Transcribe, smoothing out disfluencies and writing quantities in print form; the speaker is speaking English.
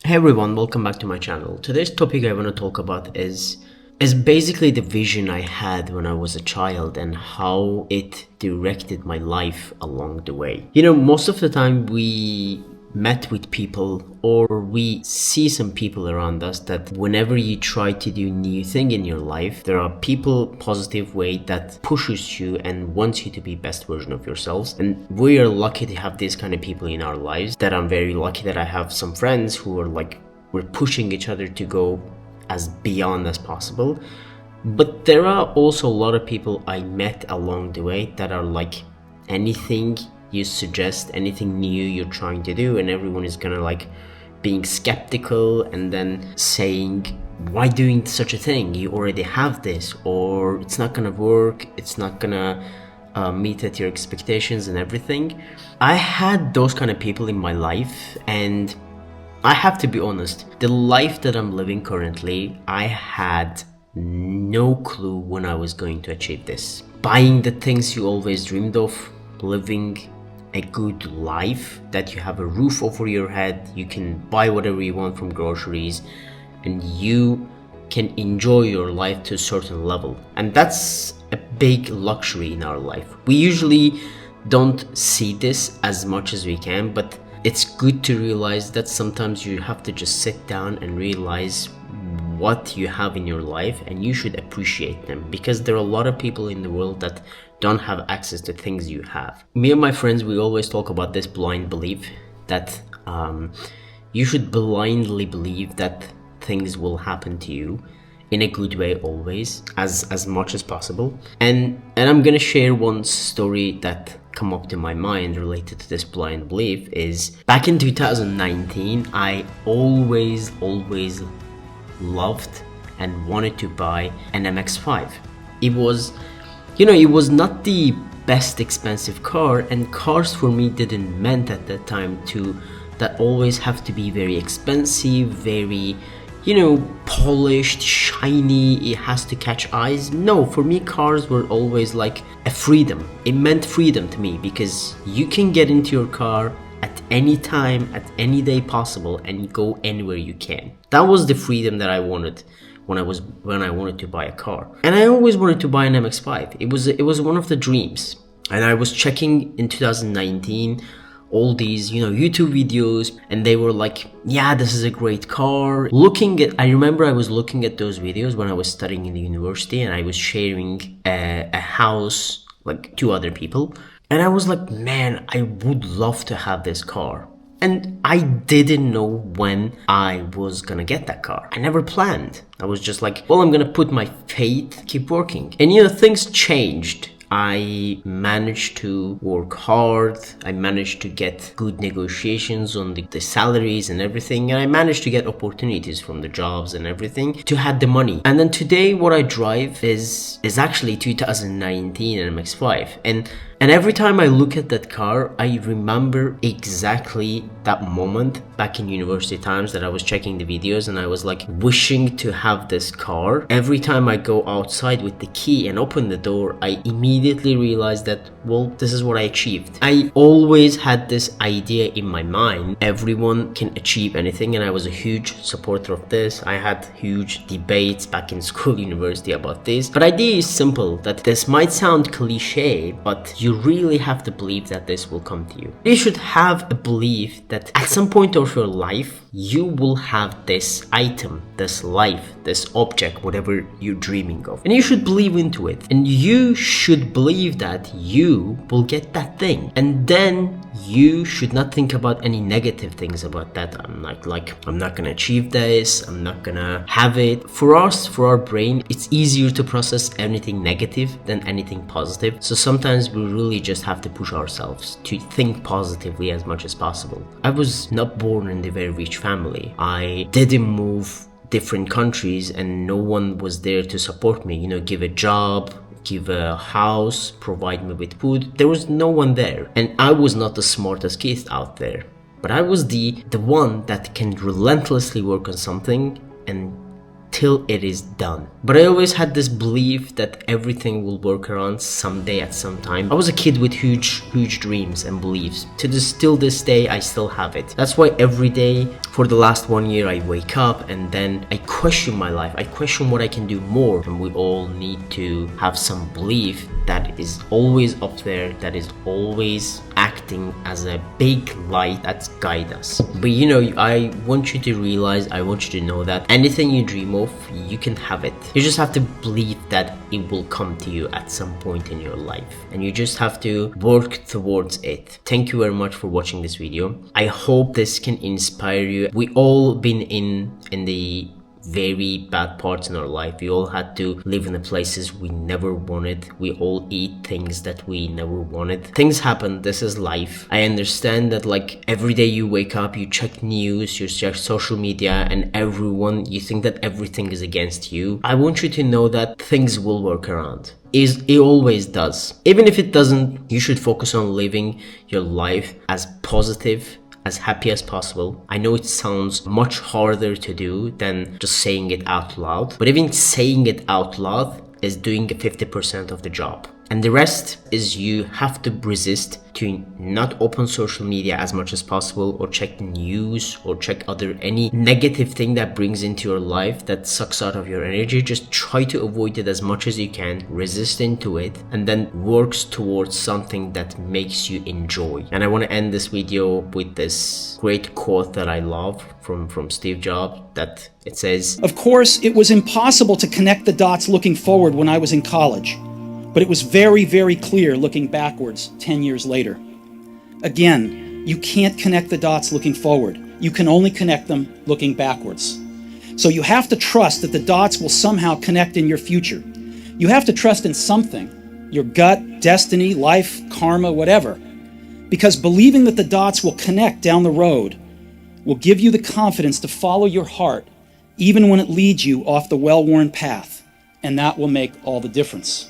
Hey everyone, welcome back to my channel. Today's topic I want to talk about is basically the vision I had when I was a child and how it directed my life along the way. Most of the time we met with people or we see some people around us that whenever you try to do new thing in your life, there are people positive way that pushes you and wants you to be best version of yourselves. And we are lucky to have these kind of people in our lives. That I'm very lucky that I have some friends who are like, we're pushing each other to go as beyond as possible. But there are also a lot of people I met along the way that are like, anything you suggest, anything new you're trying to do, and everyone is gonna like being skeptical and then saying, why doing such a thing? You already have this, or it's not gonna work, it's not gonna meet at your expectations and everything. I had those kind of people in my life, and I have to be honest, the life that I'm living currently, I had no clue when I was going to achieve this. Buying the things you always dreamed of, living a good life, that you have a roof over your head, you can buy whatever you want from groceries, and you can enjoy your life to a certain level. And that's a big luxury in our life. We usually don't see this as much as we can, but it's good to realize that sometimes you have to just sit down and realize what you have in your life, and you should appreciate them, because there are a lot of people in the world that don't have access to things you have. Me and my friends, we always talk about this blind belief that you should blindly believe that things will happen to you in a good way always, as much as possible. And I'm gonna share one story that come up to my mind related to this blind belief. Is back in 2019, I always loved and wanted to buy an MX-5. It was not the best expensive car, and cars for me didn't meant at that time to that always have to be very expensive, very polished, shiny, it has to catch eyes. No, for me cars were always like a freedom. It meant freedom to me, because you can get into your car at any time, at any day possible, and go anywhere you can. That was the freedom that I wanted when I wanted to buy a car. And I always wanted to buy an MX-5. It was one of the dreams. And I was checking in 2019 all these YouTube videos, and they were like, yeah, this is a great car. I remember I was looking at those videos when I was studying in the university, and I was sharing a house like 2 other people, and I was like, man, I would love to have this car. And I didn't know when I was gonna get that car. I never planned. I was just like, well, I'm gonna put my faith, keep working. And things changed. I managed to work hard, I managed to get good negotiations on the salaries and everything, and I managed to get opportunities from the jobs and everything to have the money. And then today what I drive is actually 2019 MX-5, and every time I look at that car, I remember exactly that moment back in university times that I was checking the videos, and I was like wishing to have this car. Every time I go outside with the key and open the door, I immediately realized that, well, this is what I achieved. I always had this idea in my mind, everyone can achieve anything, and I was a huge supporter of this. I had huge debates back in school, university about this. But idea is simple, that this might sound cliche, but you really have to believe that this will come to you. You should have a belief that at some point of your life, you will have this item, this life, this object, whatever you're dreaming of. And you should believe into it. And you should believe that you will get that thing. And then you should not think about any negative things about that. I'm not gonna achieve this, I'm not gonna have it. For us, for our brain, it's easier to process anything negative than anything positive. So sometimes we really just have to push ourselves to think positively as much as possible. I was not born in a very rich family. I didn't move different countries, and no one was there to support me, give a job, give a house, provide me with food. There was no one there, and I was not the smartest kid out there, but I was the one that can relentlessly work on something and until it is done. But I always had this belief that everything will work around someday at some time. I was a kid with huge dreams and beliefs. Till this day, I still have it. That's why every day for the last 1 year, I wake up and then I question my life. I question what I can do more. And we all need to have some belief that is always up there, that is always acting as a big light that guides us. But you know, I want you to realize, I want you to know that anything you dream of, you can have it. You just have to believe that it will come to you at some point in your life, and you just have to work towards it. Thank you very much for watching this video. I hope this can inspire you. We all been in the very bad parts in our life. We all had to live in the places we never wanted. We all eat things that we never wanted. Things happen. This is life. I understand that, like, every day you wake up, you check news, you check social media, and you think that everything is against you. I want you to know that things will work around. It always does. Even if it doesn't, you should focus on living your life as positive, as happy as possible. I know it sounds much harder to do than just saying it out loud, but even saying it out loud is doing 50% of the job. And the rest is you have to resist to not open social media as much as possible, or check news, or check any negative thing that brings into your life that sucks out of your energy. Just try to avoid it as much as you can, resist into it, and then works towards something that makes you enjoy. And I want to end this video with this great quote that I love from Steve Jobs, that it says, "Of course, it was impossible to connect the dots looking forward when I was in college. But it was very, very clear looking backwards 10 years later." Again, you can't connect the dots looking forward. You can only connect them looking backwards. So you have to trust that the dots will somehow connect in your future. You have to trust in something, your gut, destiny, life, karma, whatever. Because believing that the dots will connect down the road will give you the confidence to follow your heart, even when it leads you off the well-worn path. And that will make all the difference.